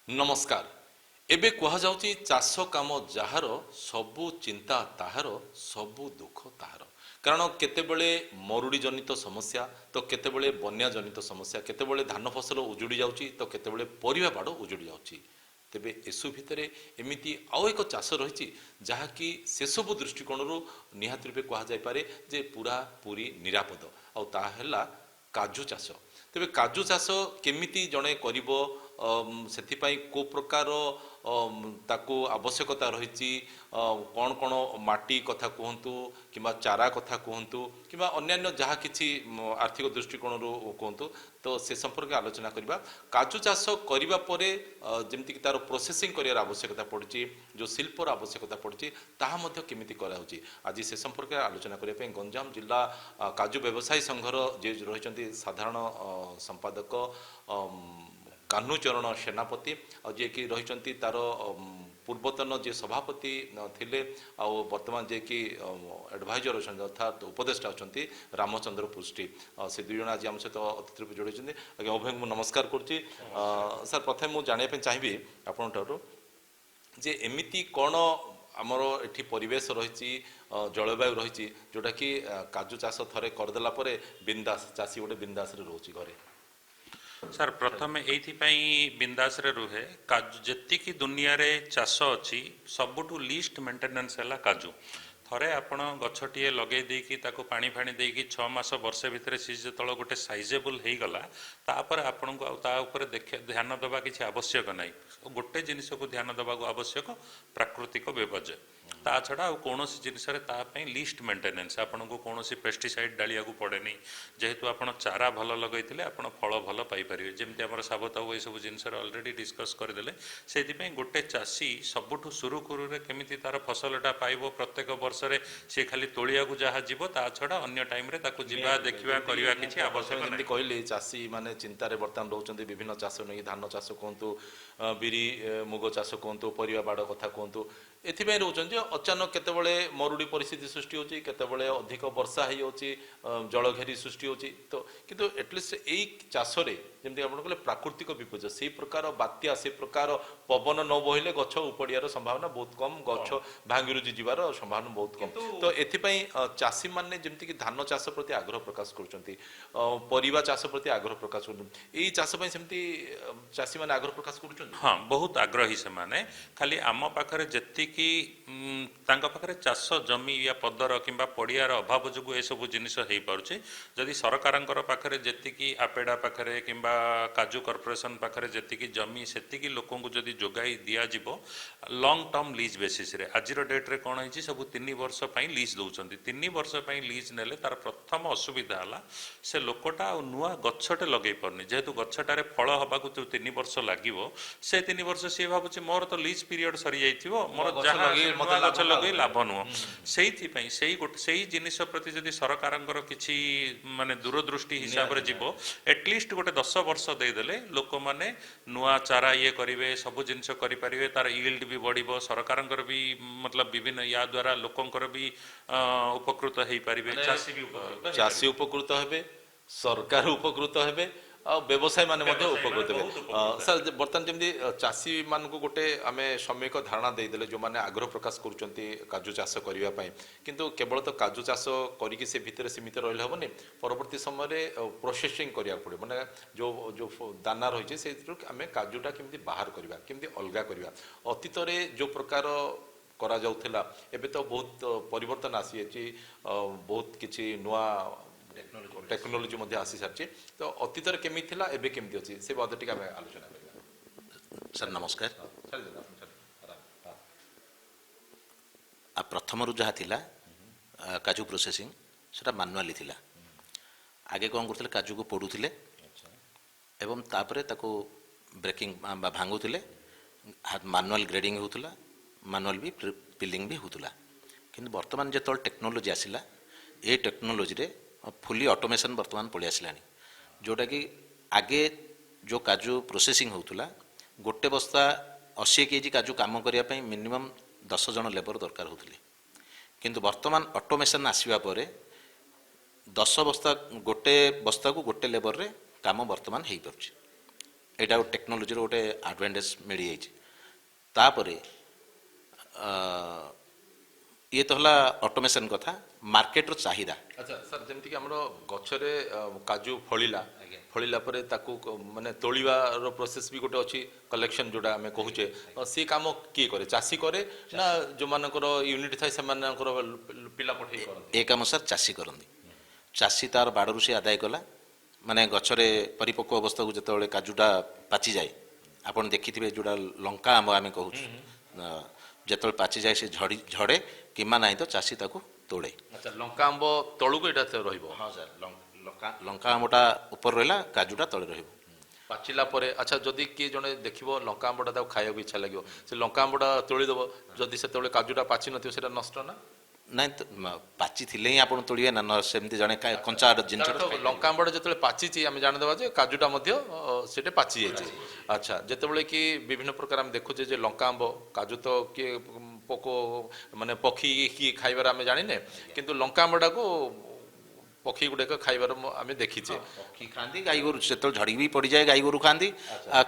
नमस्कार। एबे कहा जाउची चाष काम जार सबु चिंता ताहार सबु दुख ताहार। कारण केतेबेले मरुड़ी जनित समस्या तो केतेबेले बन्या जनित समस्या, केतेबेले धान फसल उजुड़ी जाउची तो केतेबेले परिबा बाड़ उजुड़ी जाउची। तेबे एसु भितरे एमिति आउ एक चाष रही जहाँकि से सबु दृष्टिकोण निहात रूपे कह जाय पारे जे पूरा पूरी निरापद आउ ताहा हैला काजू चाष। तेबे काजू चाष केमिति जणे करिवो ସେଥିପାଇଁ को प्रकार ताको आवश्यकता रही कौन कौन माटी कथा कहतु कि चारा कथा कहतु कि अन्य जहाँ कि आर्थिक दृष्टिकोण कहतु तो से संपर्क आलोचना करवा। काजू चाष करने जमीक तार प्रोसेसिंग कर आवश्यकता पड़ी जो शिल्पर आवश्यकता पड़ी ताहा केमिति कराउछि आज से संपर्क आलोचना करने गंजाम जिला काजू व्यवसायी संघर जे रही साधारण संपादक कान्हूचरण सेनापति आ जे कि रही तार पूर्वतन जे सभापति थिले आ वर्तमान जे कि एडवाइजर अच्छा अर्थात उपदेष्टा अच्छा रामचंद्र पुष्टि से दुई जन आज आम सहित अतिथि रूप जोड़ी। आज्ञा उभय को नमस्कार करुच्ची। सर प्रथम मुझे जानापी चाहिए आपंठ जे एमिति कौन आमर एठी परिवेश रही जलवायु रही जोटा कि काजू चाष थरे करदेला बिंदास चाषी गोटे बिंदास रोचे घरे। सर प्रथम ये बिंदास रे रुहे काजू जेतिकी दुनिया रे चाष अच्छी सबुठू लीस्ट मेंटेनेंस है काजू। थरे आपण गछटीए लगे देकी ताको पानी फाणी देकी 6 मास वर्ष भितर सी जो गोटे साइजेबल हो गला तापर आपण को ता ऊपर देखे ध्यान दबा किसी आवश्यक नहीं। गोटे जिनिस को ध्यान दबा आवश्यक प्राकृतिक व्यवजय ता छड़ा कौन जिनस लिस्ट मेंटेनेंस आपन को कौन पेस्टिसाइड डालिया को पड़ेनी जेहेतु आपन चारा भल लगेते आप फल भल पाइपर जमी आम साबताऊ ये सब जिनस अलरेडी डिस्कस करदे से गोटे चाषी सबुठू सुरुखुरु केमी तार फसलटा पाइब प्रत्येक वर्ष सी खाली तोलिया को जहाँ जीव ता छड़ा अन्य टाइम रे ताको जीवा देखा करवा किसी आवश्यक नहीं। कहली चाषी माने चिंतार बर्तमान रोचे विभिन्न चाष नहीं धान चाष कहतु बिरी मुग चाष कहतु परिवा बाड़ कथा कहतु एथिपाई रोचन अचानक केतेबेले मरुड़ी परिस्थिति सृष्टि होची केतेबेले अधिक वर्षा हो जाउची जलघेरी सृष्टि होची तो किंतु एटलिस्ट एई चाषरे जेमति आपण कहले प्राकृतिक विपर्य से प्रकार बात्या से प्रकार पवन न बहिले गछ उपड़ियार संभावना बहुत कम गछ भांगिरुजी जीवार संभावना बहुत कम तो एथिपाई चाषी माने जेमति कि धान चाष प्रति आग्रह प्रकाश करूछंती परिवा चाष प्रति आग्रह प्रकाश करूछंती एई चाष पई सेमति चाषी माने आग्रह प्रकाश करूछंती। हां बहुत आग्रही से माने खाली आम पाखरे जेति कि पाखरे चाष जमी या पदर किंबा पड़ियार अभाव जो ये सब जिनिस हो पारुछे जदि सरकारंकर पाखरे जेतिकी आपेडा पाखरे किंबा काजू कॉर्पोरेशन पाखरे जेतिकी जमी सेतिकी लोकों को जदि जोगाई दिया जिवो लॉन्ग टर्म लीज बेसिस रे आजिर डेट रे कोन हिची सब 3 वर्ष पई लीज दउचंती 3 वर्ष पई लीज नेले तार प्रथम असुविधा हला से लोकटा नुआ गछटे लगै परनी जेहेतु गछटारे फल हबा को 3 वर्ष लागिवो से 3 वर्ष से भाबुची मोर तो लीज पीरियड सरी जाइथिवो मोर जहा गछ लगे लाभ नुह से जिनिस प्रति जदि सरकारंकर किछि माने दूरदृष्टि हिसाब रे जीवो एटलिस्ट गोटे 10 वर्ष देदेले लोक माने नुआ चारा ये करिवे सब जिनिस करि परिवे तार यील्ड भी बढ़िबो सरकारंकर भी मतलब विभिन्न या द्वारा लोकंकर भी उपकृत हेई परिवे चाषी उपकृत हेबे सरकार उपकृत हेबे व्यवसायी माने उपकृत हे। सर बर्तमान जमी चाषी मान को गोटे आम सम्यक धारणा देदेले जो मैंने आग्रह प्रकाश करुँच काजू चाष करने किंतु केवल तो काजू चाष करके से भितर सीमित रही हेनी परवर्ती समय प्रोसेसिंग करा पड़े माने जो जो दाना रही है से आम काजूटा केमी बाहर करवा केमी अलग करवा अतीत जो प्रकार करा जाउथिला एबे तो बहुत परिवर्तन आसी बहुत किछि नुआ टेक्नोलोजी मध्य आसी सारी तो अतीत केमी थिला एबे केमती अछि से बात टिक आम आलोचना करबा। सर नमस्कार। आ प्रथम रु जहाँ थिला काजू प्रोसेसिंग सेटा मैनुअली थिला आगे कौन करथिले काजू को पोडुथिले एवं तापरे ताको ब्रेकिंग भांगुथिले मैनुअल ग्रेडिंग होउथला मैनुअल भी पिलिंग भी होउथला किंतु वर्तमान जेतल टेक्नोलोजी आसिला ए टेक्नोलोजी रे फुली ऑटोमेशन वर्तमान पड़ी आसला जोटा कि आगे जो काजू प्रोसेसिंग होउथला गोटे बस्ता 80 केजी काजू काम करने मिनिमम 10 जन लेबर दरकार होउथले किंतु वर्तमान ऑटोमेशन आसीबा परे 10 बस्ता गोटे बस्ता को गोटे लेबर रे काम वर्तमान हो पारुछि ଏଇଟା ଟେକ୍ନୋଲୋଜିର ଗୋଟେ ଆଡ଼ଭାଣ୍ଟେଜ୍ ମିଳିଯାଇଛି। ତାପରେ ଇଏ ତ ହେଲା ଅଟୋମେସନ୍ କଥା। ମାର୍କେଟର ଚାହିଦା, ଆଚ୍ଛା ସାର୍, ଯେମିତିକି ଆମର ଗଛରେ କାଜୁ ଫଳିଲା ପରେ ତାକୁ ମାନେ ତୋଳିବାର ପ୍ରୋସେସ୍ ବି ଗୋଟେ ଅଛି, କଲେକ୍ସନ୍ ଯୋଉଟା ଆମେ କହୁଛେ, ସେ କାମ କିଏ କରେ? ଚାଷୀ କରେ ନା ଯୋଉମାନଙ୍କର ୟୁନିଟ୍ ଥାଏ ସେମାନଙ୍କର ପିଲା ପଠେଇ କରନ୍ତି? ଏ କାମ ସାର୍ ଚାଷୀ କରନ୍ତି। ଚାଷୀ ତାର ବାଡ଼ରୁ ସେ ଆଦାୟ କଲା, ମାନେ ଗଛରେ ପରିପକ୍ୱ ଅବସ୍ଥାକୁ ଯେତେବେଳେ କାଜୁଟା ପାଚିଯାଏ, ଆପଣ ଦେଖିଥିବେ ଯୋଉଟା ଲଙ୍କା ଆମ୍ବ ଆମେ କହୁଛୁ, ଯେତେବେଳେ ପାଚିଯାଏ ସେ ଝଡ଼େ କିମ୍ବା ନାହିଁ ତ ଚାଷୀ ତାକୁ ତୋଳେ। ଆଚ୍ଛା, ଲଙ୍କା ଆମ୍ବ ତଳକୁ ଏଇଟା ରହିବ? ହଁ ସାର୍, ଲଙ୍କା ଆମ୍ବଟା ଉପରେ ରହିଲା, କାଜୁଟା ତଳେ ରହିବ। ପାଚିଲା ପରେ ଆଚ୍ଛା, ଯଦି କିଏ ଜଣେ ଦେଖିବ ଲଙ୍କା ଆମ୍ବଟା ତାକୁ ଖାଇବାକୁ ଇଚ୍ଛା ଲାଗିବ, ସେ ଲଙ୍କା ଆମ୍ବଟା ତୋଳିଦେବ, ଯଦି ସେତେବେଳେ କାଜୁଟା ପାଚି ନଥିବ ସେଇଟା ନଷ୍ଟ ନା? ନାଇଁ ତ ପାଚିଥିଲେ ହିଁ ଆପଣ ତୋଳିବେ ନା, ସେମିତି ଜଣେ କଞ୍ଚା ଜିନିଷଟା ଲଙ୍କା ଆମ୍ବଟା ଯେତେବେଳେ ପାଚିଛି ଆମେ ଜାଣିଦେବା ଯେ କାଜୁଟା ମଧ୍ୟ ସେଟା ପାଚି ଯାଇଛି। ଆଚ୍ଛା, ଯେତେବେଳେ କି ବିଭିନ୍ନ ପ୍ରକାର ଆମେ ଦେଖୁଛେ ଯେ ଲଙ୍କା ଆମ୍ବ କାଜୁ ତ କିଏ ପୋକ ମାନେ ପକ୍ଷୀ କିଏ ଖାଇବାର ଆମେ ଜାଣିନେ, କିନ୍ତୁ ଲଙ୍କା ଆମ୍ବଟାକୁ ପକ୍ଷୀ ଗୁଡ଼ାକ ଖାଇବାର ଆମେ ଦେଖିଛେ। ପକ୍ଷୀ ଖାଆନ୍ତି, ଗାଈ ଗୋରୁ ଯେତେବେଳେ ଝଡ଼ିକି ବି ପଡ଼ିଯାଏ ଗାଈ ଗୋରୁ ଖାଆନ୍ତି,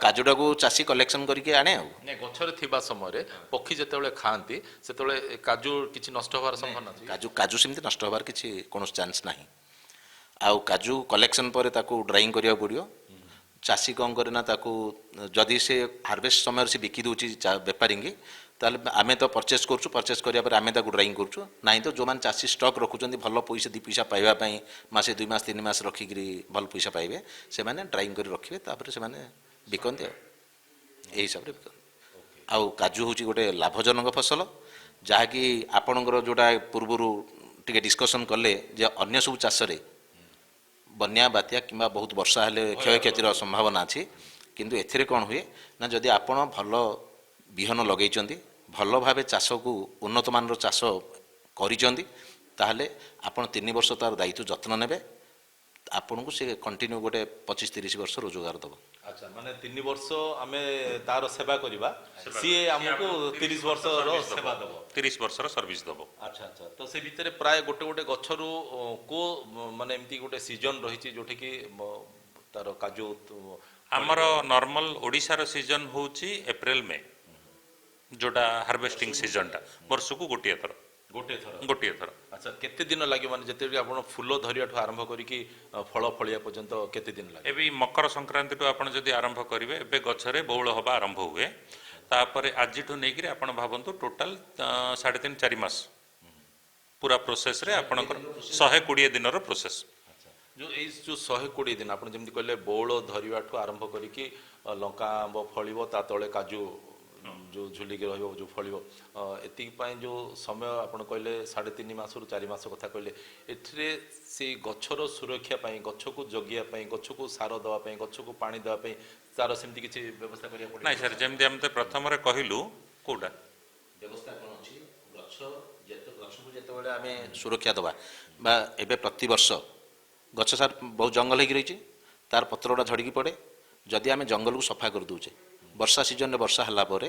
କାଜୁଟାକୁ ଚାଷୀ କଲେକ୍ସନ୍ କରିକି ଆଣେ ଆଉ। ନାଇଁ, ଗଛରେ ଥିବା ସମୟରେ ପକ୍ଷୀ ଯେତେବେଳେ ଖାଆନ୍ତି ସେତେବେଳେ କାଜୁ କିଛି ନଷ୍ଟ ହେବାର ସମ୍ଭାବନା ଅଛି? କାଜୁ ସେମିତି ନଷ୍ଟ ହେବାର କିଛି କୌଣସି ଚାନ୍ସ ନାହିଁ। ଆଉ କାଜୁ କଲେକ୍ସନ୍ ପରେ ତାକୁ ଡ୍ରାଇଂ କରିବାକୁ ପଡ଼ିବ। ଚାଷୀ କ'ଣ କରେ ନା, ତାକୁ ଯଦି ସେ ହାରଭେଷ୍ଟ ସମୟରେ ସେ ବିକି ଦେଉଛି ବେପାରୀଙ୍କି, ତାହେଲେ ଆମେ ତ ପରଚେସ୍ କରୁଛୁ, ପରଚେସ୍ କରିବା ପରେ ଆମେ ତାକୁ ଡ୍ରାଇଂ କରୁଛୁ। ନାହିଁ ତ ଯେଉଁମାନେ ଚାଷୀ ଷ୍ଟକ୍ ରଖୁଛନ୍ତି ଭଲ ପଇସା 2 ପଇସା ପାଇବା ପାଇଁ, ମାସେ 2 ମାସ 3 ମାସ ରଖିକିରି ଭଲ ପଇସା ପାଇବେ, ସେମାନେ ଡ୍ରାଇଂ କରି ରଖିବେ, ତାପରେ ସେମାନେ ବିକନ୍ତି ଆଉ ଏହି ହିସାବରେ ବିକନ୍ତି। ଆଉ କାଜୁ ହେଉଛି ଗୋଟେ ଲାଭଜନକ ଫସଲ, ଯାହାକି ଆପଣଙ୍କର ଯେଉଁଟା ପୂର୍ବରୁ ଟିକେ ଡିସ୍କସନ୍ କଲେ ଯେ ଅନ୍ୟ ସବୁ ଚାଷରେ ବନ୍ୟା ବାତ୍ୟା କିମ୍ବା ବହୁତ ବର୍ଷା ହେଲେ କ୍ଷୟକ୍ଷତିର ସମ୍ଭାବନା ଅଛି, କିନ୍ତୁ ଏଥିରେ କ'ଣ ହୁଏ ନା, ଯଦି ଆପଣ ଭଲ ବିହନ ଲଗେଇଛନ୍ତି, ଭଲ ଭାବେ ଚାଷକୁ ଉନ୍ନତମାନର ଚାଷ କରିଛନ୍ତି, ତାହେଲେ ଆପଣ 3 ବର୍ଷ ତାର ଦାୟିତ୍ୱ ଯତ୍ନ ନେବେ, ଆପଣଙ୍କୁ ସେ କଣ୍ଟିନ୍ୟୁ ଗୋଟେ 25-30 ବର୍ଷ ରୋଜଗାର ଦେବ। ଆଚ୍ଛା, ମାନେ 3 ବର୍ଷ ଆମେ ତାର ସେବା କରିବା, ସିଏ ଆମକୁ 30 ବର୍ଷର ସେବା ଦେବ, 30 ବର୍ଷର ସର୍ଭିସ୍ ଦେବ। ଆଚ୍ଛା ଆଚ୍ଛା, ତ ସେ ଭିତରେ ପ୍ରାୟ ଗୋଟେ ଗଛରୁ କୋଉ ମାନେ ଏମିତି ଗୋଟେ ସିଜନ ରହିଛି ଯୋଉଠିକି ତାର କାଜୁ ଆମର ନର୍ମାଲ ଓଡ଼ିଶାର ସିଜନ୍ ହେଉଛି ଏପ୍ରିଲ ମେ, ଯୋଉଟା ହାର୍ଭେଷ୍ଟିଂ ସିଜନଟା ବର୍ଷକୁ ଗୋଟିଏ ଥର। ଆଚ୍ଛା, କେତେ ଦିନ ଲାଗିବ? ମାନେ ଯେତେବେଳେ ଆପଣ ଫୁଲ ଧରିବାଠୁ ଆରମ୍ଭ କରିକି ଫଳ ଫଳିବା ପର୍ଯ୍ୟନ୍ତ କେତେ ଦିନ ଲାଗେ? ଏବେ ମକର ସଂକ୍ରାନ୍ତିଠୁ ଆପଣ ଯଦି ଆରମ୍ଭ କରିବେ, ଏବେ ଗଛରେ ବଉଳ ହେବା ଆରମ୍ଭ ହୁଏ। ତାପରେ ଆଜିଠୁ ନେଇକରି ଆପଣ ଭାବନ୍ତୁ ଟୋଟାଲ 3.5-4 ମାସ ପୁରା ପ୍ରୋସେସରେ ଆପଣଙ୍କର 120 ଦିନର ପ୍ରୋସେସ୍। ଏଇ ଯୋଉ 120 ଦିନ ଆପଣ ଯେମିତି କହିଲେ, ବଉଳ ଧରିବାଠୁ ଆରମ୍ଭ କରିକି ଲଙ୍କା ଆମ୍ବ ଫଳିବ, ତା ତଳେ କାଜୁ ଯୋଉ ଝୁଲିକି ରହିବ, ଯୋଉ ଫଳିବ, ଏତିକି ପାଇଁ ଯୋଉ ସମୟ ଆପଣ କହିଲେ 3.5 ମାସରୁ 4 ମାସ କଥା କହିଲେ, ଏଥିରେ ସେଇ ଗଛର ସୁରକ୍ଷା ପାଇଁ, ଗଛକୁ ଜଗିବା ପାଇଁ, ଗଛକୁ ସାର ଦେବା ପାଇଁ, ଗଛକୁ ପାଣି ଦେବା ପାଇଁ ତାର ସେମିତି କିଛି ବ୍ୟବସ୍ଥା କରିବାକୁ ପଡ଼ିବ? ନାଇଁ ସାର୍, ଯେମିତି ଆମେ ତ ପ୍ରଥମରେ କହିଲୁ, କୋଉଟା ବ୍ୟବସ୍ଥା କ'ଣ ଅଛି, ଗଛକୁ ଯେତେବେଳେ ଆମେ ସୁରକ୍ଷା ଦେବା, ବା ଏବେ ପ୍ରତିବର୍ଷ ଗଛ ସାର୍ ବହୁତ ଜଙ୍ଗଲ ହେଇକି ରହିଛି, ତାର ପତ୍ରଗୁଡ଼ା ଝଡ଼ିକି ପଡ଼େ, ଯଦି ଆମେ ଜଙ୍ଗଲକୁ ସଫା କରିଦେଉଛେ, ବର୍ଷା ସିଜନରେ ବର୍ଷା ହେଲା ପରେ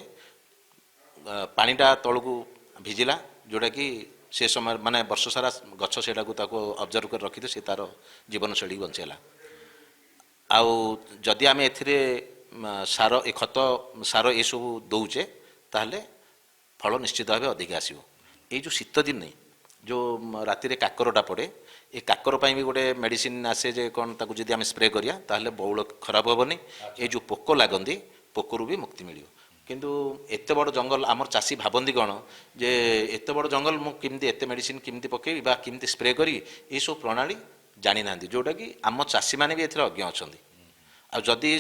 ପାଣିଟା ତଳକୁ ଭିଜିଲା, ଯେଉଁଟାକି ସେ ସମୟରେ ମାନେ ବର୍ଷ ସାରା ଗଛ ସେଇଟାକୁ ତାକୁ ଅବଜର୍ଭ କରି ରଖିଲେ ସେ ତାର ଜୀବନଶୈଳୀ ବଞ୍ଚେଇଲା। ଆଉ ଯଦି ଆମେ ଏଥିରେ ସାର, ଖତ ସାର ଏସବୁ ଦେଉଛେ, ତାହେଲେ ଫଳ ନିଶ୍ଚିତ ଭାବେ ଅଧିକା ଆସିବ। ଏଇ ଯେଉଁ ଶୀତ ଦିନେ ଯେଉଁ ରାତିରେ କାକରଟା ପଡ଼େ, ଏ କାକର ପାଇଁ ବି ଗୋଟେ ମେଡ଼ିସିନ ଆସେ, ଯେ କ'ଣ ତାକୁ ଯଦି ଆମେ ସ୍ପ୍ରେ କରିବା ତାହେଲେ ବଉଳ ଖରାପ ହେବନି, ଏ ଯେଉଁ ପୋକ ଲାଗନ୍ତି ପୋକରୁ ବି ମୁକ୍ତି ମିଳିବ। କିନ୍ତୁ ଏତେ ବଡ଼ ଜଙ୍ଗଲ ଆମର ଚାଷୀ ଭାବନ୍ତି କ'ଣ, ଯେ ଏତେ ବଡ଼ ଜଙ୍ଗଲ ମୁଁ କେମିତି ଏତେ ମେଡ଼ିସିନ କେମିତି ପକେଇବି ବା କେମିତି ସ୍ପ୍ରେ କରିବି, ଏସବୁ ପ୍ରଣାଳୀ ଜାଣିନାହାନ୍ତି, ଯେଉଁଟାକି ଆମ ଚାଷୀମାନେ ବି ଏଥିରେ ଅଜ୍ଞ ଅଛନ୍ତି। ଆଉ ଯଦି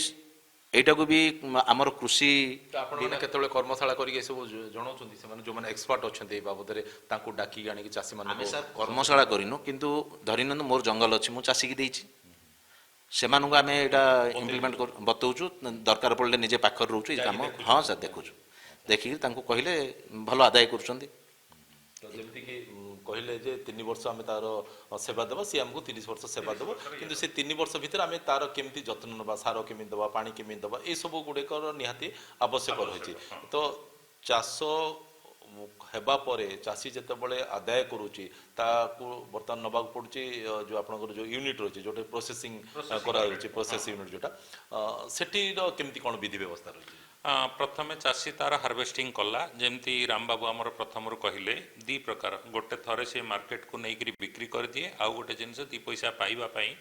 ଏଇଟାକୁ ବି ଆମର କୃଷି ଆପଣମାନେ କେତେବେଳେ କର୍ମଶାଳା କରିକି ଏସବୁ ଜଣାଉଛନ୍ତି, ସେମାନେ ଯୋଉମାନେ ଏକ୍ସପର୍ଟ ଅଛନ୍ତି ଏ ବାବଦରେ ତାଙ୍କୁ ଡାକିକି ଆଣିକି ଆମେ ଚାଷୀମାନଙ୍କୁ? ସାର୍ କର୍ମଶାଳା କରିନୁ, କିନ୍ତୁ ଧରିନିଅନ୍ତୁ ମୋର ଜଙ୍ଗଲ ଅଛି, ମୁଁ ଚାଷୀକି ଦେଇଛି, ସେମାନଙ୍କୁ ଆମେ ଏଇଟା ଇମ୍ପ୍ଲିମେଣ୍ଟ ବତଉଛୁ, ଦରକାର ପଡ଼ିଲେ ନିଜେ ପାଖରେ ରହୁଛୁ ଏଇ କାମ। ହଁ ସାର୍, ଦେଖୁଛୁ, ଦେଖିକି ତାଙ୍କୁ କହିଲେ ଭଲ ଆଦାୟ କରୁଛନ୍ତି। ଯେମିତିକି କହିଲେ ଯେ 3 ବର୍ଷ ଆମେ ତାର ସେବା ଦେବା, ସିଏ ଆମକୁ 30 ବର୍ଷ ସେବା ଦେବ, କିନ୍ତୁ ସେ 3 ବର୍ଷ ଭିତରେ ଆମେ ତାର କେମିତି ଯତ୍ନ ନେବା, ସାର କେମିତି ଦେବା, ପାଣି କେମିତି ଦେବା, ଏସବୁ ଗୁଡ଼ିକର ନିହାତି ଆବଶ୍ୟକ ରହିଛି। ତ ଚାଷ ହେବା ପରେ ଚାଷୀ ଯେତେବେଳେ ଆଦାୟ କରୁଛି ତାକୁ ବର୍ତ୍ତମାନ ନେବାକୁ ପଡ଼ୁଛି ଯେଉଁ ଆପଣଙ୍କର ଯେଉଁ ୟୁନିଟ୍ ରହିଛି ଯେଉଁଟା ପ୍ରୋସେସିଂ କରାଯାଉଛି ପ୍ରୋସେସ୍ ୟୁନିଟ୍ ଯେଉଁଟା ସେଠିର କେମିତି କ'ଣ ବିଧି ବ୍ୟବସ୍ଥା ରହିଛି? ପ୍ରଥମେ ଚାଷୀ ତାର ହାର୍ଭେଷ୍ଟିଂ କଲା, ଯେମିତି ରାମବାବୁ ଆମର ପ୍ରଥମରୁ କହିଲେ ଦୁଇ ପ୍ରକାର, ଗୋଟେ ଥରେ ସେ ମାର୍କେଟକୁ ନେଇକରି ବିକ୍ରି କରିଦିଏ, ଆଉ ଗୋଟେ ଜିନିଷ ଦୁଇ ପଇସା ପାଇବା ପାଇଁ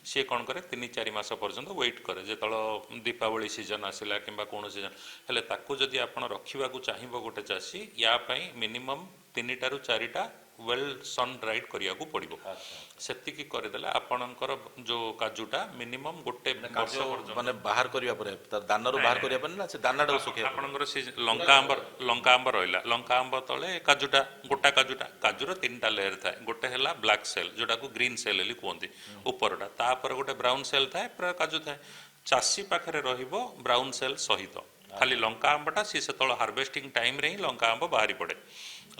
ସିଏ କ'ଣ କରେ 3-4 ମାସ ପର୍ଯ୍ୟନ୍ତ ୱେଟ୍ କରେ, ଯେତେବେଳେ ଦୀପାବଳି ସିଜନ୍ ଆସିଲା କିମ୍ବା କୌଣସି ସିଜନ୍ ହେଲେ ତାକୁ ଯଦି ଆପଣ ରଖିବାକୁ ଚାହିଁବ ଗୋଟେ ଚାଷୀ, ୟା ପାଇଁ ମିନିମମ୍ 3ଟାରୁ 4ଟା ୱେଲ୍ ସନ୍ ଡ୍ରାଇଡ୍ କରିବାକୁ ପଡ଼ିବ। ସେତିକି କରିଦେଲେ ଆପଣଙ୍କର ଯେଉଁ କାଜୁଟା ମିନିମମ୍ ଗୋଟେ ବର୍ଷ ପର୍ଯ୍ୟନ୍ତ ମାନେ ବାହାର କରିବା ପରେ ତାର ଦାନାରୁ ବାହାର କରିବା ପରେ ନା ସେ ଦାନାଟାକୁ ଶୁଖେଇବା ଆପଣଙ୍କର ସେ ଲଙ୍କା ଆମ୍ବ ରହିଲା, ଲଙ୍କା ଆମ୍ବ ତଳେ କାଜୁଟା ଗୋଟା କାଜୁର 3ଟା ଲେୟର ଥାଏ। ଗୋଟେ ହେଲା ବ୍ଲାକ୍ ସେଲ୍, ଯୋଉଟାକୁ ଗ୍ରୀନ୍ ସେଲ୍ ବୋଲି କୁହନ୍ତି ଉପରଟା, ତାପରେ ଗୋଟେ ବ୍ରାଉନ୍ ସେଲ୍ ଥାଏ, ପୁରା କାଜୁ ଥାଏ। ଚାଷୀ ପାଖରେ ରହିବ ବ୍ରାଉନ୍ ସେଲ୍ ସହିତ ଖାଲି ଲଙ୍କା ଆମ୍ବଟା, ସିଏ ସେତେବେଳେ ହାର୍ଭେଷ୍ଟିଂ ଟାଇମ୍ରେ ହିଁ ଲଙ୍କା ଆମ୍ବ ବାହାରି ପଡ଼େ।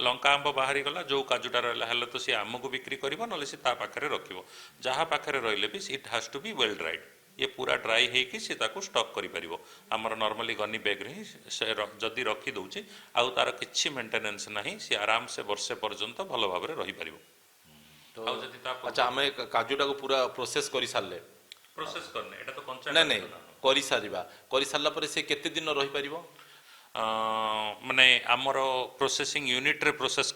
ଲଙ୍କା ଆମ୍ବ ବାହାରିଗଲା, ଯେଉଁ କାଜୁଟା ରହିଲା ହେଲେ ତ ସିଏ ଆମକୁ ବିକ୍ରି କରିବ, ନହେଲେ ସେ ତା ପାଖରେ ରଖିବ। ଯାହା ପାଖରେ ରହିଲେ ବି it has to be well dried, ଇଏ ପୁରା ଡ୍ରାଇ ହେଇକି ସେ ତାକୁ ଷ୍ଟକ୍ କରିପାରିବ। ଆମର ନର୍ମାଲି ଗନି ବ୍ୟାଗ୍ରେ ହିଁ ସେ ଯଦି ରଖିଦେଉଛି ଆଉ ତାର କିଛି ମେଣ୍ଟେନାନ୍ସ ନାହିଁ, ସେ ଆରାମସେ ବର୍ଷେ ପର୍ଯ୍ୟନ୍ତ ଭଲ ଭାବରେ ରହିପାରିବ। ଆଉ ଯଦି ତା ଆଚ୍ଛା, ଆମେ କାଜୁଟାକୁ ପୁରା ପ୍ରୋସେସ୍ କରିସାରିଲେ, ପ୍ରୋସେସ୍ କରିନେ ଏଇଟା ତ କଞ୍ଚା ନାଇଁ କରିସାରିଲା ପରେ ସେ କେତେ ଦିନ ରହିପାରିବ? ମାନେ ଆମର ପ୍ରୋସେସିଂ ୟୁନିଟ୍ରେ ପ୍ରୋସେସ୍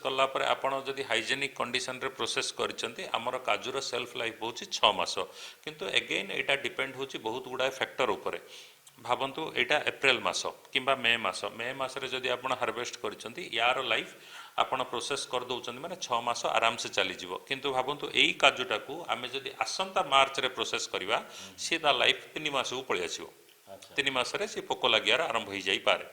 କଲା ପରେ ଆପଣ ଯଦି ହାଇଜେନିକ୍ କଣ୍ଡିସନରେ ପ୍ରୋସେସ୍ କରିଛନ୍ତି, ଆମର କାଜୁର ସେଲ୍ଫ ଲାଇଫ୍ ହେଉଛି 6 ମାସ। କିନ୍ତୁ ଏଗେନ୍ ଏଇଟା ଡିପେଣ୍ଡ ହେଉଛି ବହୁତ ଗୁଡ଼ାଏ ଫ୍ୟାକ୍ଟର ଉପରେ। ଭାବନ୍ତୁ ଏଇଟା ଏପ୍ରିଲ ମାସ କିମ୍ବା ମେ ମାସରେ ଯଦି ଆପଣ ହାର୍ଭେଷ୍ଟ କରିଛନ୍ତି, ୟାର ଲାଇଫ୍ ଆପଣ ପ୍ରୋସେସ୍ କରିଦେଉଛନ୍ତି ମାନେ 6 ମାସ ଆରାମସେ ଚାଲିଯିବ। କିନ୍ତୁ ଭାବନ୍ତୁ ଏଇ କାଜୁଟାକୁ ଆମେ ଯଦି ଆସନ୍ତା ମାର୍ଚ୍ଚରେ ପ୍ରୋସେସ୍ କରିବା, ସିଏ ତା ଲାଇଫ୍ 3 ମାସକୁ ପଳେଇ ଆସିବ। 3 ମାସରେ ସେ ପୋକ ଲାଗିବାର ଆରମ୍ଭ ହୋଇଯାଇପାରେ।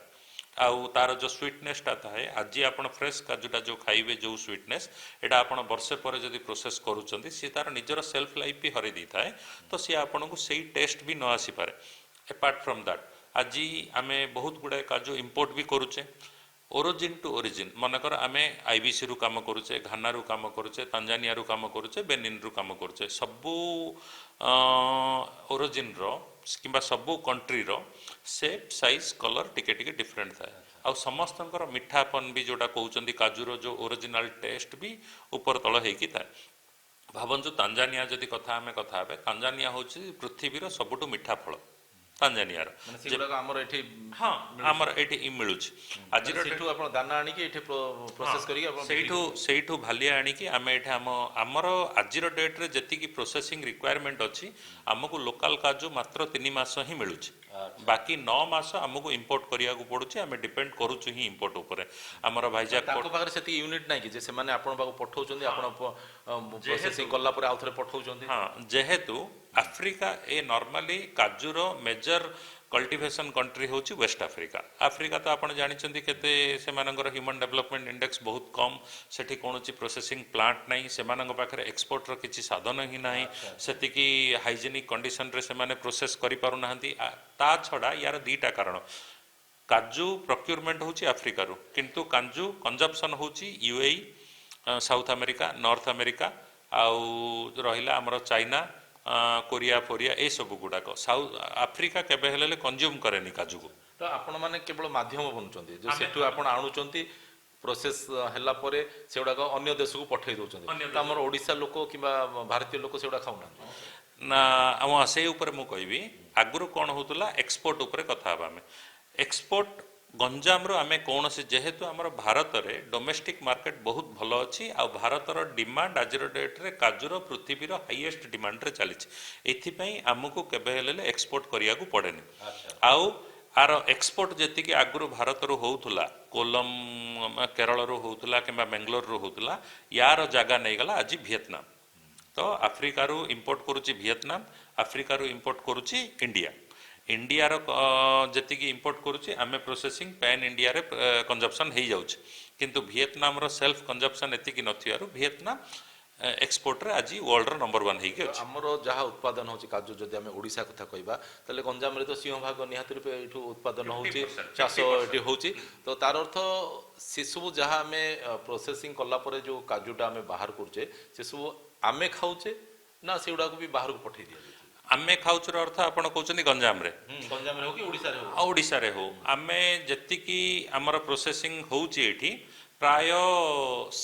ଆଉ ତାର ଯେଉଁ ସ୍ୱିଟନେସ୍ଟା ଥାଏ, ଆଜି ଆପଣ ଫ୍ରେଶ୍ କାଜୁଟା ଯେଉଁ ଖାଇବେ, ଯେଉଁ ସ୍ୱିଟନେସ୍, ଏଇଟା ଆପଣ ବର୍ଷେ ପରେ ଯଦି ପ୍ରୋସେସ୍ କରୁଛନ୍ତି, ସିଏ ତାର ନିଜର ସେଲ୍ଫ ଲାଇଫ୍ ବି ହରାଇ ଦେଇଥାଏ, ତ ସିଏ ଆପଣଙ୍କୁ ସେଇ ଟେଷ୍ଟ ବି ନ ଆସିପାରେ। ଏପାର୍ଟ ଫ୍ରମ୍ ଦ୍ୟାଟ୍, ଆଜି ଆମେ ବହୁତ ଗୁଡ଼ାଏ କାଜୁ ଇମ୍ପୋର୍ଟ ବି କରୁଛେ, ଓରିଜିନ୍ ଟୁ ଓରିଜିନ୍। ମନେକର ଆମେ IBCରୁ କାମ କରୁଛେ, ଘାନାରୁ କାମ କରୁଛେ, ତାଞ୍ଜାନିଆରୁ କାମ କରୁଛେ, ବେନିନ୍ରୁ କାମ କରୁଛେ, ସବୁ ଓରିଜିନ୍ର କିମ୍ବା ସବୁ କଣ୍ଟ୍ରିର ସେପ୍ ସାଇଜ୍ କଲର୍ ଟିକେ ଡିଫରେଣ୍ଟ ଥାଏ। ଆଉ ସମସ୍ତଙ୍କର ମିଠାପନ ବି ଯେଉଁଟା କହୁଛନ୍ତି, କାଜୁର ଯେଉଁ ଓରିଜିନାଲ୍ ଟେଷ୍ଟ ବି ଉପର ତଳ ହେଇକି ଥାଏ। ଭାବନ୍ତୁ ତାଞ୍ଜାନିଆ ଯଦି ଆମେ କଥା ହେବେ, ତାଞ୍ଜାନିଆ ହେଉଛି ପୃଥିବୀର ସବୁଠୁ ମିଠା ଫଳ। ତାଞ୍ଜାନିଆର ଆମର ଏଠି ହଁ ଆମର ଏଠି ମିଳୁଛି। ଆଜିର ସେଠୁ ଆପଣ ଦାନା ଆଣିକି ଏଠି ପ୍ରୋସେସ୍ କରିକି ସେଇଠୁ ଭାଲିଆ ଆଣିକି ଆମେ ଏଠି ଆମର ଆଜିର ଡେଟ୍ରେ ଯେତିକି ପ୍ରୋସେସିଂ ରିକ୍ୱାରମେଣ୍ଟ ଅଛି, ଆମକୁ ଲୋକାଲ୍ କାଜୁ ମାତ୍ର 3 ମାସ ହିଁ ମିଳୁଛି। ବାକି 9 ମାସ ଆମକୁ ଇମ୍ପୋର୍ଟ କରିବାକୁ ପଡ଼ୁଛି। ଆମେ ଡିପେଣ୍ଡ କରୁଛୁ ହିଁ ଇମ୍ପୋର୍ଟ ଉପରେ। ଆମର ଭାଇଜାକ ତାଙ୍କ ପାଖରେ ସେତିକି ୟୁନିଟ୍ ନାହିଁ କି ଯେ ସେମାନେ ଆପଣଙ୍କ ପାଖକୁ ପଠାଉଛନ୍ତି, ଆପଣ ପ୍ରୋସେସିଂ କଲା ପରେ ଆଉ ଥରେ ପଠାଉଛନ୍ତି? ହଁ, ଯେହେତୁ ଆଫ୍ରିକା ନର୍ମାଲି କାଜୁର ମେଜର କଲ୍ଟିଭେସନ୍ କଣ୍ଟ୍ରି ହେଉଛି ୱେଷ୍ଟ ଆଫ୍ରିକା। ଆଫ୍ରିକା ତ ଆପଣ ଜାଣିଛନ୍ତି କେତେ ସେମାନଙ୍କର ହ୍ୟୁମାନ୍ ଡେଭଲପମେଣ୍ଟ ଇଣ୍ଡେକ୍ସ ବହୁତ କମ୍, ସେଠି କୌଣସି ପ୍ରୋସେସିଂ ପ୍ଲାଣ୍ଟ ନାହିଁ, ସେମାନଙ୍କ ପାଖରେ ଏକ୍ସପୋର୍ଟର କିଛି ସାଧନ ହିଁ ନାହିଁ, ସେତିକି ହାଇଜେନିକ୍ କଣ୍ଡିସନରେ ସେମାନେ ପ୍ରୋସେସ୍ କରିପାରୁନାହାନ୍ତି। ତା ଛଡ଼ା ୟାର 2ଟା କାରଣ। କାଜୁ ପ୍ରକ୍ୟୁରମେଣ୍ଟ ହେଉଛି ଆଫ୍ରିକାରୁ, କିନ୍ତୁ କାଜୁ କଞ୍ଜମ୍ପସନ୍ ହେଉଛି UAE, south America, north America, ଆଉ ରହିଲା ଆମର ଚାଇନା, କୋରିଆ ଏସବୁ ଗୁଡ଼ାକ। ଆଫ୍ରିକା କେବେ ହେଲେ କଞ୍ଜ୍ୟୁମ୍ କରେନି କାଜୁକୁ। ତ ଆପଣମାନେ କେବଳ ମାଧ୍ୟମ ବନୁଛନ୍ତି, ଯେ ସେଠୁ ଆପଣ ଆଣୁଛନ୍ତି, ପ୍ରୋସେସ୍ ହେଲା ପରେ ସେଗୁଡ଼ାକ ଅନ୍ୟ ଦେଶକୁ ପଠାଇ ଦେଉଛନ୍ତି। ତ ଆମର ଓଡ଼ିଶା ଲୋକ କିମ୍ବା ଭାରତୀୟ ଲୋକ ସେଗୁଡ଼ା ଖାଉନାହାନ୍ତି ନା? ସେଇ ଉପରେ ମୁଁ କହିବି, ଆଗରୁ କ'ଣ ହେଉଥିଲା, ଏକ୍ସପୋର୍ଟ ଉପରେ କଥା ହେବା। ଆମେ ଏକ୍ସପୋର୍ଟ ଗଞ୍ଜାମରୁ ଆମେ କୌଣସି, ଯେହେତୁ ଆମର ଭାରତରେ ଡୋମେଷ୍ଟିକ୍ ମାର୍କେଟ ବହୁତ ଭଲ ଅଛି, ଆଉ ଭାରତର ଡିମାଣ୍ଡ ଆଜିର ଡେଟ୍ରେ କାଜୁର ପୃଥିବୀର ହାଇଏଷ୍ଟ ଡିମାଣ୍ଡରେ ଚାଲିଛି। ଏଥିପାଇଁ ଆମକୁ କେବେ ହେଲେ ଏକ୍ସପୋର୍ଟ କରିବାକୁ ପଡ଼େନି। ଆଉ ଆର ଏକ୍ସପୋର୍ଟ ଯେତିକି ଆଗରୁ ଭାରତରୁ ହେଉଥିଲା, କୋଲମ କେରଳରୁ ହେଉଥିଲା କିମ୍ବା ବେଙ୍ଗଲୋରରୁ ହେଉଥିଲା, ୟାର ଜାଗା ନେଇଗଲା ଆଜି ଭିଏତନାମ। ତ ଆଫ୍ରିକାରୁ ଇମ୍ପୋର୍ଟ କରୁଛି ଭିଏତନାମ, ଆଫ୍ରିକାରୁ ଇମ୍ପୋର୍ଟ କରୁଛି ଇଣ୍ଡିଆ। ଇଣ୍ଡିଆର ଯେତିକି ଇମ୍ପୋର୍ଟ କରୁଛି, ଆମେ ପ୍ରୋସେସିଂ ପ୍ୟାନ୍ ଇଣ୍ଡିଆରେ କଞ୍ଜମ୍ପସନ୍ ହେଇଯାଉଛି, କିନ୍ତୁ ଭିଏତନାମର ସେଲ୍ଫ କଞ୍ଜମ୍ପସନ୍ ଏତିକି ନଥିବାରୁ ଭିଏତନାମ ଏକ୍ସପୋର୍ଟରେ ଆଜି ୱାର୍ଲଡର ନମ୍ବର 1 ହେଇକି ଅଛି। ଆମର ଯାହା ଉତ୍ପାଦନ ହେଉଛି କାଜୁ, ଯଦି ଆମେ ଓଡ଼ିଶା କଥା କହିବା, ତାହେଲେ ଗଞ୍ଜାମରେ ତ ସିଂହଭାଗ ନିହାତି ରୂପେ ଏଇଠୁ ଉତ୍ପାଦନ ହେଉଛି, ଚାଷ ଏଠି ହେଉଛି। ତ ତାର ଅର୍ଥ ସେସବୁ ଯାହା ଆମେ ପ୍ରୋସେସିଂ କଲା ପରେ ଯେଉଁ କାଜୁଟା ଆମେ ବାହାର କରୁଛେ, ସେସବୁ ଆମେ ଖାଉଛେ ନା ସେଗୁଡ଼ାକୁ ବି ବାହାରକୁ ପଠାଇ ଦିଆଯାଉଛି? ଆମେ ଖାଉଛର ଅର୍ଥ ଆପଣ କହୁଛନ୍ତି ଗଞ୍ଜାମରେ ଗଞ୍ଜାମରେ ହଉ କି ଓଡ଼ିଶାରେ ହଉ ଆଉ ଓଡ଼ିଶାରେ ହଉ ଆମେ ଯେତିକି ଆମର ପ୍ରୋସେସିଂ ହେଉଛି ଏଠି ପ୍ରାୟ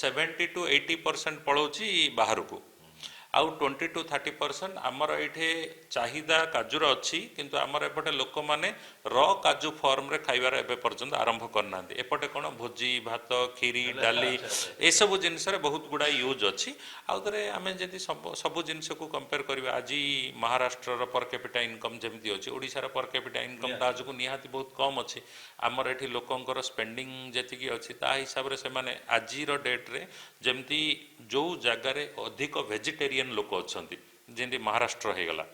70-80% ପଳାଉଛି ବାହାରକୁ ଆଉ 20-30% ଆମର ଏଇଠି ଚାହିଦା କାଜୁର ଅଛି କିନ୍ତୁ ଆମର ଏପଟେ ଲୋକମାନେ ର କାଜୁ ଫର୍ମରେ ଖାଇବାର ଏବେ ପର୍ଯ୍ୟନ୍ତ ଆରମ୍ଭ କରିନାହାନ୍ତି ଏପଟେ କ'ଣ ଭୋଜି ଭାତ କ୍ଷୀରି ଡାଲି ଏସବୁ ଜିନିଷରେ ବହୁତ ଗୁଡ଼ାଏ ୟୁଜ୍ ଅଛି ଆଉ ଥରେ ଆମେ ଯଦି ସବୁ ଜିନିଷକୁ କମ୍ପେୟାର କରିବା ଆଜି ମହାରାଷ୍ଟ୍ରର ପର କ୍ୟାପିଟା ଇନକମ୍ ଯେମିତି ଅଛି ଓଡ଼ିଶାର ପର କ୍ୟାପିଟା ଇନକମ୍ ତା ଯୋଗୁଁ ନିହାତି ବହୁତ କମ୍ ଅଛି ଆମର ଏଠି ଲୋକଙ୍କର ସ୍ପେଣ୍ଡିଂ ଯେତିକି ଅଛି ତା ହିସାବରେ ସେମାନେ ଆଜିର ଡେଟ୍ରେ ଯେମିତି ଯେଉଁ ଜାଗାରେ ଅଧିକ ଭେଜିଟେରିଆନ୍ ଲୋକ ଅଛନ୍ତି ଯେମିତି ମହାରାଷ୍ଟ୍ର ହେଇଗଲା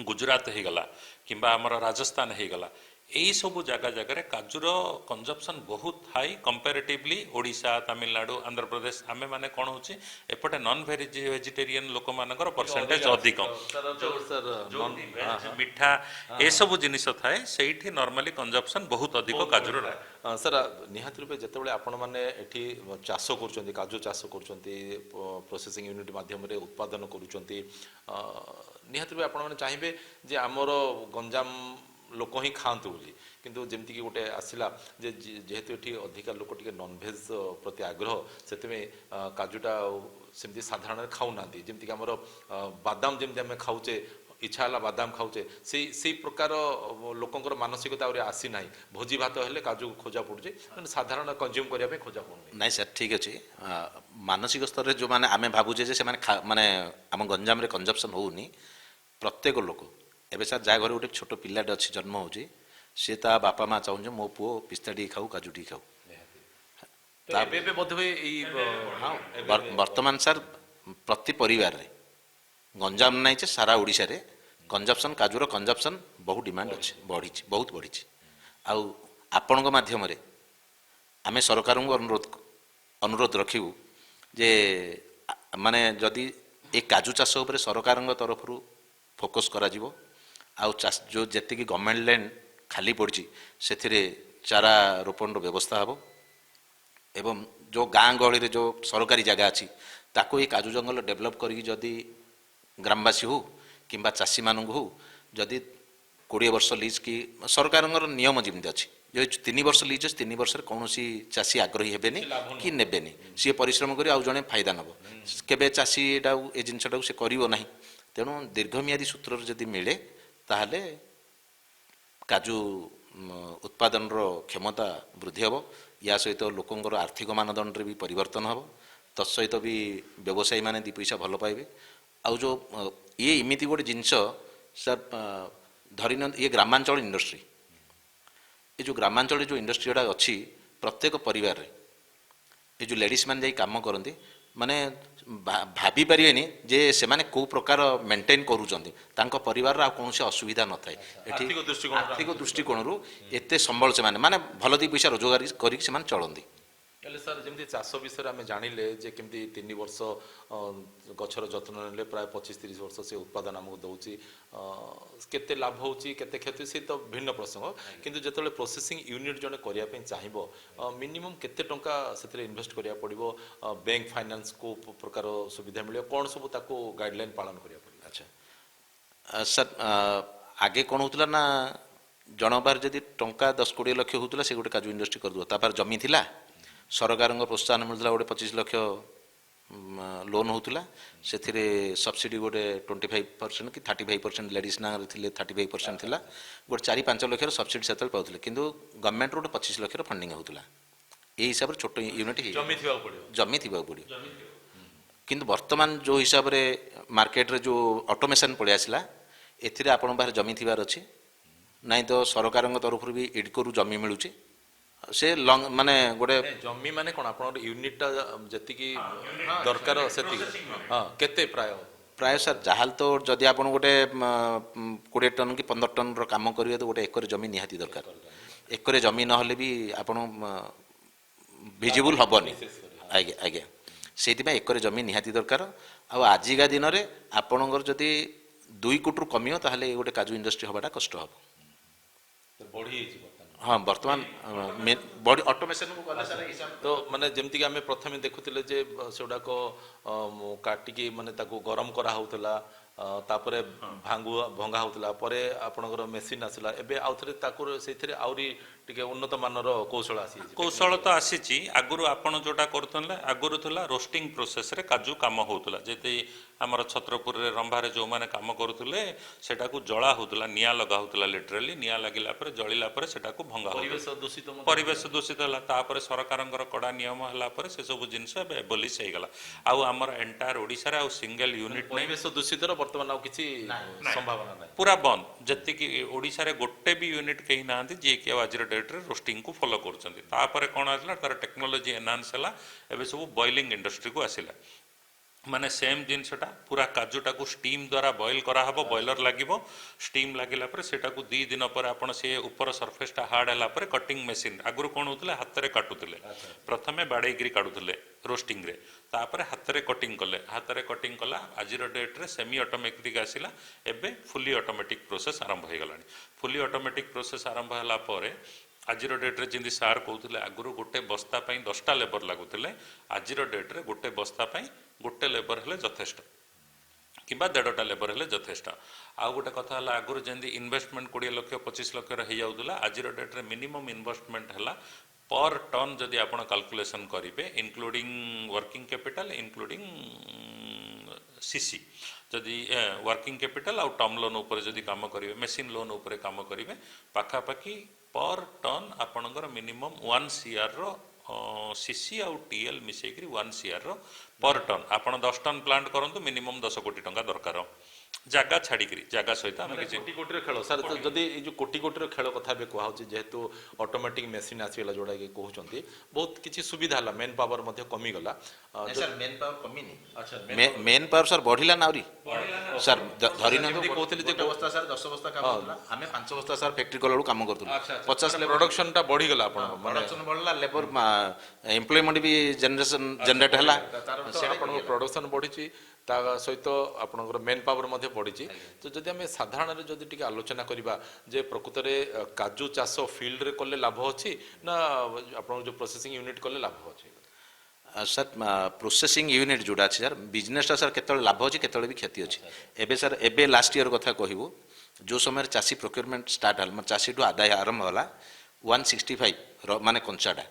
ଗୁଜୁରାଟ ହେଇଗଲା କିମ୍ବା ଆମର ରାଜସ୍ଥାନ ହେଇଗଲା ଏଇ ସବୁ ଜାଗାରେ କାଜୁର କନଜମ୍ପସନ୍ ବହୁତ ହାଇ କମ୍ପାରେଟିଭଲି ଓଡ଼ିଶା ତାମିଲନାଡ଼ୁ ଆନ୍ଧ୍ରପ୍ରଦେଶ ଆମେମାନେ କ'ଣ ହେଉଛି ଏପଟେ ନନ୍ ଭେଜିଟେରିଆନ୍ ଲୋକମାନଙ୍କର ପରସେଣ୍ଟେଜ ଅଧିକ ଯୋଉଠି ଭେଜ୍ ମିଠା ଏସବୁ ଜିନିଷ ଥାଏ ସେଇଠି ନର୍ମାଲି କନଜମ୍ପସନ୍ ବହୁତ ଅଧିକ କାଜୁର ରହେ ସାର୍ ନିହାତି ରୂପେ ଯେତେବେଳେ ଆପଣମାନେ ଏଠି ଚାଷ କରୁଛନ୍ତି କାଜୁ ଚାଷ କରୁଛନ୍ତି ପ୍ରୋସେସିଂ ୟୁନିଟ୍ ମାଧ୍ୟମରେ ଉତ୍ପାଦନ କରୁଛନ୍ତି ନିହାତି ରୂପେ ଆପଣମାନେ ଚାହିଁବେ ଯେ ଆମର ଗଞ୍ଜାମ ଲୋକ ହିଁ ଖାଆନ୍ତୁ ବୋଲି କିନ୍ତୁ ଯେମିତିକି ଗୋଟେ ଆସିଲା ଯେ ଯେହେତୁ ଏଠି ଅଧିକା ଲୋକ ଟିକେ ନନଭେଜ୍ ପ୍ରତି ଆଗ୍ରହ ସେଥିପାଇଁ କାଜୁଟା ସେମିତି ସାଧାରଣରେ ଖାଉନାହାନ୍ତି ଯେମିତିକି ଆମର ବାଦାମ ଯେମିତି ଆମେ ଖାଉଛେ ଇଚ୍ଛା ହେଲା ବାଦାମ ଖାଉଛେ ସେଇ ପ୍ରକାର ଲୋକଙ୍କର ମାନସିକତା ଆହୁରି ଆସିନାହିଁ ଭୋଜି ଭାତ ହେଲେ କାଜୁ ଖୋଜା ପଡ଼ୁଛି ସାଧାରଣ କନଜ୍ୟୁମ୍ କରିବା ପାଇଁ ଖୋଜା ପଡ଼ୁନି ନାଇଁ ସାର୍ ଠିକ୍ ଅଛି ମାନସିକ ସ୍ତରରେ ଯେଉଁମାନେ ଆମେ ଭାବୁଛେ ଯେ ସେମାନେ ମାନେ ଆମ ଗଞ୍ଜାମରେ କନଜମ୍ପସନ୍ ହେଉନି ପ୍ରତ୍ୟେକ ଲୋକ ଏବେ ସାର୍ ଯାହା ଘରେ ଗୋଟେ ଛୋଟ ପିଲାଟେ ଅଛି ଜନ୍ମ ହେଉଛି ସେ ତା ବାପା ମା ଚାହୁଁଛି ମୋ ପୁଅ ପିସ୍ତା ଟିକେ ଖାଉ କାଜୁ ଟିକେ ଖାଉ ଏବେ ବୋଧହୁଏ ଏଇ ବର୍ତ୍ତମାନ ସାର୍ ପ୍ରତି ପରିବାରରେ ଗଞ୍ଜାମ ନାହିଁ ଯେ ସାରା ଓଡ଼ିଶାରେ କନଜମ୍ପସନ୍ କାଜୁର କନଜମ୍ପସନ୍ ବହୁତ ଡିମାଣ୍ଡ ଅଛି ବଢ଼ିଛି ବହୁତ ବଢ଼ିଛି ଆଉ ଆପଣଙ୍କ ମାଧ୍ୟମରେ ଆମେ ସରକାରଙ୍କୁ ଅନୁରୋଧ ରଖିବୁ ଯେ ମାନେ ଯଦି ଏ କାଜୁ ଚାଷ ଉପରେ ସରକାରଙ୍କ ତରଫରୁ ଫୋକସ୍ କରାଯିବ ଆଉ ଯେଉଁ ଯେତିକି ଗଭର୍ଣ୍ଣମେଣ୍ଟ ଲ୍ୟାଣ୍ଡ ଖାଲି ପଡ଼ିଛି ସେଥିରେ ଚାରା ରୋପଣର ବ୍ୟବସ୍ଥା ହେବ ଏବଂ ଯେଉଁ ଗାଁ ଗହଳିରେ ଯେଉଁ ସରକାରୀ ଜାଗା ଅଛି ତାକୁ ଏଇ କାଜୁ ଜଙ୍ଗଲ ଡେଭଲପ୍ କରିକି ଯଦି ଗ୍ରାମବାସୀ ହଉ କିମ୍ବା ଚାଷୀମାନଙ୍କୁ ହଉ ଯଦି 20 ବର୍ଷ ଲିଜ୍ କି ସରକାରଙ୍କର ନିୟମ ଯେମିତି ଅଛି ଯେ 3 ବର୍ଷ ଲିଜ୍ ଅଛି 3 ବର୍ଷରେ କୌଣସି ଚାଷୀ ଆଗ୍ରହୀ ହେବେନି କି ନେବେନି ସିଏ ପରିଶ୍ରମ କରି ଆଉ ଜଣେ ଫାଇଦା ନେବ କେବେ ଚାଷୀ ଏଟାକୁ ଏ ଜିନିଷଟାକୁ ସେ କରିବ ନାହିଁ ତେଣୁ ଦୀର୍ଘମିଆଦୀ ସୂତ୍ରରେ ଯଦି ମିଳେ ତାହେଲେ କାଜୁ ଉତ୍ପାଦନର କ୍ଷମତା ବୃଦ୍ଧି ହେବ ୟା ସହିତ ଲୋକଙ୍କର ଆର୍ଥିକ ମାନଦଣ୍ଡରେ ବି ପରିବର୍ତ୍ତନ ହେବ ତତ୍ସହିତ ବି ବ୍ୟବସାୟୀମାନେ ଦୁଇ ପଇସା ଭଲ ପାଇବେ ଆଉ ଯେଉଁ ଇଏ ଏମିତି ଗୋଟେ ଜିନିଷ ସାର୍ ଧରିନିଅନ୍ତୁ ଇଏ ଗ୍ରାମାଞ୍ଚଳ ଇଣ୍ଡଷ୍ଟ୍ରି ଏ ଯେଉଁ ଗ୍ରାମାଞ୍ଚଳରେ ଯେଉଁ ଇଣ୍ଡଷ୍ଟ୍ରି ଗୁଡ଼ା ଅଛି ପ୍ରତ୍ୟେକ ପରିବାରରେ ଏ ଯେଉଁ ଲେଡ଼ିଜ୍ ମାନେ ଯାଇ କାମ କରନ୍ତି ମାନେ ଭାବି ପାରିବେନି ଯେ ସେମାନେ କେଉଁ ପ୍ରକାର ମେଣ୍ଟେନ୍ କରୁଛନ୍ତି ତାଙ୍କ ପରିବାରର ଆଉ କୌଣସି ଅସୁବିଧା ନଥାଏ ଏଠି ଆର୍ଥିକ ଦୃଷ୍ଟିକୋଣରୁ ଏତେ ସମ୍ବଳ ସେମାନେ ମାନେ ଭଲ ଦୁଇ ପଇସା ରୋଜଗାର କରିକି ସେମାନେ ଚଳନ୍ତି ହେଲେ ସାର୍ ଯେମିତି ଚାଷ ବିଷୟରେ ଆମେ ଜାଣିଲେ ଯେ କେମିତି 3 ବର୍ଷ ଗଛର ଯତ୍ନ ନେଲେ ପ୍ରାୟ 25-30 ବର୍ଷ ସେ ଉତ୍ପାଦନ ଆମକୁ ଦେଉଛି କେତେ ଲାଭ ହେଉଛି କେତେ କ୍ଷତି ସେ ତ ଭିନ୍ନ ପ୍ରସଙ୍ଗ କିନ୍ତୁ ଯେତେବେଳେ ପ୍ରୋସେସିଂ ୟୁନିଟ୍ ଜଣେ କରିବା ପାଇଁ ଚାହିଁବ ମିନିମମ୍ କେତେ ଟଙ୍କା ସେଥିରେ ଇନଭେଷ୍ଟ କରିବାକୁ ପଡ଼ିବ ବ୍ୟାଙ୍କ ଫାଇନାନ୍ସ କେଉଁ ପ୍ରକାର ସୁବିଧା ମିଳିବ କ'ଣ ସବୁ ତାକୁ ଗାଇଡ଼ଲାଇନ୍ ପାଳନ କରିବାକୁ ପଡ଼ିବ ଆଚ୍ଛା ସାର୍ ଆଗେ କ'ଣ ହେଉଥିଲା ନା ଜଣଙ୍କ ପାଖରେ ଯଦି ଟଙ୍କା 10-20 ଲକ୍ଷ ହେଉଥିଲା ସେ ଗୋଟେ କାଜୁ ଇଣ୍ଡଷ୍ଟ୍ରି କରିଦେବ ତା ପାଖରେ ଜମି ଥିଲା ସରକାରଙ୍କ ପ୍ରୋତ୍ସାହନ ମିଳୁଥିଲା ଗୋଟେ 25 ଲକ୍ଷ ଲୋନ୍ ହେଉଥିଲା ସେଥିରେ ସବସିଡ଼ି ଗୋଟେ 25% କି 35% ଲେଡ଼ିଜ୍ ନାଁରେ ଥିଲେ 35% ଥିଲା ଗୋଟେ 4-5 ଲକ୍ଷର ସବସିଡ଼ି ସେତେବେଳେ ପାଉଥିଲେ କିନ୍ତୁ ଗଭର୍ଣ୍ଣମେଣ୍ଟରୁ ଗୋଟେ 25 ଲକ୍ଷର ଫଣ୍ଡିଂ ହେଉଥିଲା ଏଇ ହିସାବରେ ଛୋଟ ୟୁନିଟ୍ ଜମି ଥିବାକୁ ପଡ଼ିବ କିନ୍ତୁ ବର୍ତ୍ତମାନ ଯେଉଁ ହିସାବରେ ମାର୍କେଟରେ ଯେଉଁ ଅଟୋମେସନ୍ ପଳେଇ ଆସିଲା ଏଥିରେ ଆପଣଙ୍କ ପାଖରେ ଜମି ଥିବାର ଅଛି ନାଇଁ ତ ସରକାରଙ୍କ ତରଫରୁ ବି ଇଡ୍କୋରୁ ଜମି ମିଳୁଛି ସେ ଲଙ୍ଗ ମାନେ ଗୋଟେ ଜମି ମାନେ କ'ଣ ଆପଣଙ୍କର ୟୁନିଟ୍ଟା ଯେତିକି ଦରକାର ସେତିକି ହଁ କେତେ ପ୍ରାୟ ସାର୍ ଯାହାହେଲେ ତ ଯଦି ଆପଣ ଗୋଟେ 20 ଟନ୍ କି 15 ଟନ୍ର କାମ କରିବେ ତ ଗୋଟେ ଏକରେ ଜମି ନିହାତି ଦରକାର ଏକରେ ଜମି ନହେଲେ ବି ଆପଣ ଭିଜିବୁଲ୍ ହେବନି ଆଜ୍ଞା ଆଜ୍ଞା ସେଇଥିପାଇଁ ଏକରେ ଜମି ନିହାତି ଦରକାର ଆଉ ଆଜିକା ଦିନରେ ଆପଣଙ୍କର ଯଦି 2 କୋଟିରୁ କମିବ ତାହେଲେ ଗୋଟେ କାଜୁ ଇଣ୍ଡଷ୍ଟ୍ରି ହେବାଟା କଷ୍ଟ ହେବ ବଢ଼ିଯାଇଛି ହଁ ବର୍ତ୍ତମାନ ବଡ଼ି ଅଟୋମେସନକୁ ଗଲେ ତ ମାନେ ଯେମିତିକି ଆମେ ପ୍ରଥମେ ଦେଖୁଥିଲେ ଯେ ସେଗୁଡ଼ାକ କାଟିକି ମାନେ ତାକୁ ଗରମ କରାହେଉଥିଲା ତାପରେ ଭଙ୍ଗା ହଉଥିଲା ପରେ ଆପଣଙ୍କର ମେସିନ୍ ଆସିଲା ଏବେ ଆଉଥରେ ତାକୁ ସେଇଥିରେ ଆହୁରି ଟିକେ ଉନ୍ନତ ମାନର କୌଶଳ ଆସିଯାଇଛି। କୌଶଳ ତ ଆସିଛି ଆଗରୁ ଆପଣ ଯୋଉଟା କରୁଥିଲେ ଆଗରୁ ଥିଲା ରୋଷ୍ଟିଂ ପ୍ରୋସେସରେ କାଜୁ କାମ ହଉଥିଲା ଯେତେ ଆମର ଛତ୍ରପୁରରେ ରମ୍ଭାରେ ଯେଉଁମାନେ କାମ କରୁଥିଲେ ସେଟାକୁ ଜଳା ହଉଥିଲା ନିଆଁ ଲଗା ହଉଥିଲା ଲିଟରାଲି ନିଆଁ ଲାଗିଲା ପରେ ଜଳିଲା ପରେ ସେଟାକୁ ଭଙ୍ଗା ହଉଥିଲା ପରିବେଶ ଦୂଷିତ ମଧ୍ୟ ପରିବେଶ ଦୂଷିତ ହେଲା ତାପରେ ସରକାରଙ୍କର କଡ଼ା ନିୟମ ହେଲା ପରେ ସେସବୁ ଜିନିଷ ଏବେ ଏବୋଲିସ୍ ହେଇଗଲା ଆଉ ଆମର ଏଣ୍ଟାୟାର ଓଡ଼ିଶାରେ ଆଉ ସିଙ୍ଗଲ ୟୁନିଟ୍ ନାହିଁ ପରିବେଶ ଦୂଷିତର ବର୍ତ୍ତମାନ ଆଉ କିଛି ସମ୍ଭାବନା ନାହିଁ। ପୁରା ବନ୍ଦ ଯେତିକି ଓଡ଼ିଶାରେ ଗୋଟେ ବି ୟୁନିଟ୍ କେହି ନାହାନ୍ତି ଯିଏକି ଆଉ ଆଜିର ଡେଟ୍ରେ ରୋଷ୍ଟିଂକୁ ଫଲୋ କରୁଛନ୍ତି ତାପରେ କ'ଣ ଆସିଲା ତାର ଟେକ୍ନୋଲୋଜି ଏନହାନ୍ସ ହେଲା ଏବେ ସବୁ ବଏଲିଂ ଇଣ୍ଡଷ୍ଟ୍ରିକୁ ଆସିଲା ମାନେ ସେମ୍ ଜିନିଷଟା ପୁରା କାଜୁଟାକୁ ଷ୍ଟିମ୍ ଦ୍ୱାରା ବଏଲ୍ କରାହେବ ବଏଲର ଲାଗିବ ଷ୍ଟିମ୍ ଲାଗିଲା ପରେ ସେଟାକୁ 2 ଦିନ ପରେ ଆପଣ ସେ ଉପର ସର୍ଫେସଟା ହାର୍ଡ଼ ହେଲା ପରେ କଟିଂ ମେସିନ୍ ଆଗରୁ କ'ଣ ହେଉଥିଲେ ହାତରେ କାଟୁଥିଲେ ପ୍ରଥମେ ବାଡ଼େଇକିରି କାଟୁଥିଲେ ରୋଷ୍ଟିଂରେ ତାପରେ ହାତରେ କଟିଂ କଲେ ହାତରେ କଟିଂ କଲା ଆଜିର ଡେଟ୍ରେ ସେମି ଅଟୋମେଟିକ୍ ଆସିଲା ଏବେ ଫୁଲି ଅଟୋମେଟିକ୍ ପ୍ରୋସେସ୍ ଆରମ୍ଭ ହୋଇଗଲାଣି ଫୁଲି ଅଟୋମେଟିକ୍ ପ୍ରୋସେସ୍ ଆରମ୍ଭ ହେଲା ପରେ ଆଜିର ଡେଟ୍ରେ ଯେମିତି ସାର୍ କହୁଥିଲେ ଆଗରୁ ଗୋଟେ ବସ୍ତା ପାଇଁ 10ଟା ଲେବର ଲାଗୁଥିଲେ ଆଜିର ଡେଟ୍ରେ ଗୋଟେ ବସ୍ତା ପାଇଁ ଗୋଟେ ଲେବର ହେଲେ ଯଥେଷ୍ଟ କିମ୍ବା 1.5ଟା ଲେବର ହେଲେ ଯଥେଷ୍ଟ ଆଉ ଗୋଟେ କଥା ହେଲା ଆଗରୁ ଯେମିତି ଇନଭେଷ୍ଟମେଣ୍ଟ 20 ଲକ୍ଷ 25 ଲକ୍ଷର ହେଇଯାଉଥିଲା ଆଜିର ଡେଟ୍ରେ ମିନିମମ୍ ଇନଭେଷ୍ଟମେଣ୍ଟ ହେଲା ପର୍ ଟନ୍ ଯଦି ଆପଣ କାଲକୁଲେସନ୍ କରିବେ including working capital including CC ଯଦି ୱାର୍କିଂ କ୍ୟାପିଟାଲ ଆଉ ଟର୍ମ ଲୋନ୍ ଉପରେ ଯଦି କାମ କରିବେ ମେସିନ୍ ଲୋନ୍ ଉପରେ କାମ କରିବେ ପାଖାପାଖି ପର୍ ଟନ୍ ଆପଣଙ୍କର ମିନିମମ୍ 1 CRର ସିସି ଆଉ ଟିଏଲ୍ ମିଶେଇକିରି 1 CRର ପର୍ ଟନ୍ ଆପଣ 10 ଟନ୍ ପ୍ଲାଣ୍ଟ କରନ୍ତୁ ମିନିମମ୍ 10 କୋଟି ଟଙ୍କା ଦରକାର ଜାଗା ଛାଡ଼ିକିରି ଜାଗା ସହିତ ଆମେ କିଛି କୋଟି କୋଟିର ଖେଳ ସାର୍ ଯଦି ଏଇ ଯୋଉ କୋଟି କୋଟିର ଖେଳ କଥା ଏବେ କୁହାହଉଛି ଯେହେତୁ ଅଟୋମେଟିକ୍ ମେସିନ୍ ଆସିଗଲା ଯୋଉଟାକି କହୁଛନ୍ତି ବହୁତ କିଛି ସୁବିଧା ହେଲା ମେନ୍ ପାୱାର ମଧ୍ୟ କମିଗଲା ସାର୍ ମେନ୍ ପାୱାର କମିନି ଆଚ୍ଛା ମେନ୍ ପାୱାର ସାର୍ ବଢିଲା ନା ଆହୁରି ସାର୍ ଧରି ଯେମିତି କହୁଥିଲି ଯେ ବସ୍ତା ସାର୍ 10 ବସ୍ତା କାମ କରୁଥିଲା ଆମେ 5 ବସ୍ତା ସାର୍ ଫ୍ୟାକ୍ଟ୍ରି କଲା ବେଳକୁ କାମ କରୁଥିଲୁ 50 ପ୍ରଡକ୍ସନଟା ବଢିଗଲା ଆପଣ ମାନେ ପ୍ରଡକ୍ସନ ବଢିଲା ଲେବର ଏମ୍ପ୍ଲୟମେଣ୍ଟ ବି ଜେନେରେଟ ହେଲା ଆପଣଙ୍କ ପ୍ରଡକ୍ସନ ବଢିଛି ତା ସହିତ ଆପଣଙ୍କର ମେନ୍ ପାୱାର ମଧ୍ୟ ବଢିଛି ତ ଯଦି ଆମେ ସାଧାରଣରେ ଯଦି ଟିକେ ଆଲୋଚନା କରିବା ଯେ ପ୍ରକୃତରେ କାଜୁ ଚାଷ ଫିଲ୍ଡରେ କଲେ ଲାଭ ଅଛି ନା ଆପଣଙ୍କ ଯୋଉ ପ୍ରୋସେସିଂ ୟୁନିଟ୍ କଲେ ଲାଭ ଅଛି? ସାର୍ ପ୍ରୋସେସିଂ ୟୁନିଟ୍ ଯୋଉଟା ଅଛି ସାର୍ ବିଜନେସଟା ସାର୍ କେତେବେଳେ ଲାଭ ଅଛି କେତେବେଳେ ବି କ୍ଷତି ଅଛି ଏବେ ସାର୍ ଏବେ ଲାଷ୍ଟ ଇୟର କଥା କହିବୁ ଯେଉଁ ସମୟରେ ଚାଷୀ ପ୍ରୋକ୍ୟୁରମେଣ୍ଟ ଷ୍ଟାର୍ଟ ହେଲା ମାନେ ଚାଷୀଠୁ ଆଦାୟ ଆରମ୍ଭ ହେଲା 165 ମାନେ କଞ୍ଚାଟା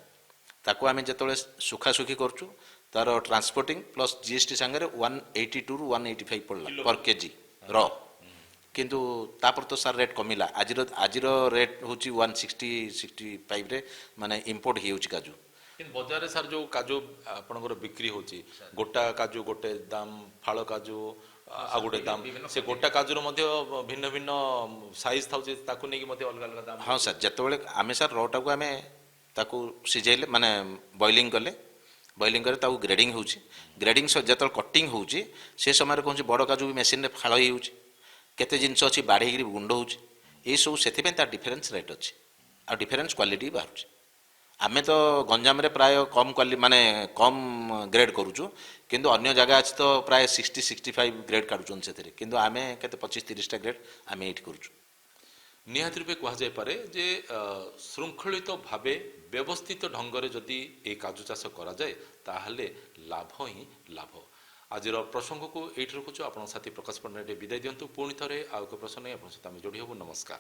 ତାକୁ ଆମେ ଯେତେବେଳେ ଶୁଖାଶୁଖି କରୁଛୁ ତାର ଟ୍ରାନ୍ସପୋର୍ଟିଂ ପ୍ଲସ୍ GST ସାଙ୍ଗରେ 182ରୁ 185 ପଡ଼ିଲା ପର୍ କେଜି ର କିନ୍ତୁ ତାପରେ ତ ସାର୍ ରେଟ୍ କମିଲା ଆଜିର ରେଟ୍ ହେଉଛି 165ରେ ମାନେ ଇମ୍ପୋର୍ଟ ହେଇଯାଉଛି କାଜୁ କିନ୍ତୁ ବଜାରରେ ସାର୍ ଯୋଉ କାଜୁ ଆପଣଙ୍କର ବିକ୍ରି ହଉଛି ଗୋଟା କାଜୁ ଗୋଟେ ଦାମ ଫାଳ କାଜୁ ଆଉ ଗୋଟେ ଦାମ ସେ ଗୋଟା କାଜୁର ମଧ୍ୟ ଭିନ୍ନ ଭିନ୍ନ ସାଇଜ ଥାଉଛି ତାକୁ ନେଇକି ମଧ୍ୟ ଅଲଗା ଅଲଗା ଦାମ ହଁ ସାର୍ ଯେତେବେଳେ ଆମେ ସାର୍ ରଟାକୁ ଆମେ ତାକୁ ସିଝେଇଲେ ମାନେ ବଏଲିଂ କଲେ ତାକୁ ଗ୍ରେଡ଼ିଂ ହେଉଛି ଗ୍ରେଡ଼ିଂ ଯେତେବେଳେ କଟିଂ ହେଉଛି ସେ ସମୟରେ କହୁଛି ବଡ଼ କାଜୁ ବି ମେସିନରେ ଫାଳ ହେଇଯାଉଛି କେତେ ଜିନିଷ ଅଛି ବାଢ଼େଇକିରି ଗୁଣ୍ଡ ହେଉଛି ଏଇସବୁ ସେଥିପାଇଁ ତାର ଡିଫରେନ୍ସ ରେଟ୍ ଅଛି ଆଉ ଡିଫରେନ୍ସ କ୍ୱାଲିଟି ବି ବାହାରୁଛି ଆମେ ତ ଗଞ୍ଜାମରେ ପ୍ରାୟ କମ୍ ମାନେ କମ୍ ଗ୍ରେଡ୍ କରୁଛୁ କିନ୍ତୁ ଅନ୍ୟ ଜାଗା ଅଛି ତ ପ୍ରାୟ 60-65 ଗ୍ରେଡ୍ କାଟୁଛନ୍ତି ସେଥିରେ କିନ୍ତୁ ଆମେ କେତେ 25-30ଟା ଗ୍ରେଡ୍ ଆମେ ଏଇଠି କରୁଛୁ ନିହାତି ରୂପେ କୁହାଯାଇପାରେ ଯେ ଶୃଙ୍ଖଳିତ ଭାବେ ବ୍ୟବସ୍ଥିତ ଢଙ୍ଗରେ ଯଦି এই କାଜୁ ଚାଷ କରାଯାଏ ତାହେଲେ ଲାଭ ହିଁ ଲାଭ। ଆଜିର ପ୍ରସଙ୍ଗକୁ ଏଇଠି ରଖୁଛୁ ଆପଣଙ୍କ ସାଥୀ ପ୍ରକାଶ ପଣ୍ଡା ବିଦାୟ ଦିଅନ୍ତୁ ପୁଣି ଥରେ ଆଉ ଏକ ପ୍ରସଙ୍ଗ ନେଇ ଆପଣଙ୍କ ସହିତ ଆମେ ଯୋଡ଼ି ହେବୁ ନମସ୍କାର।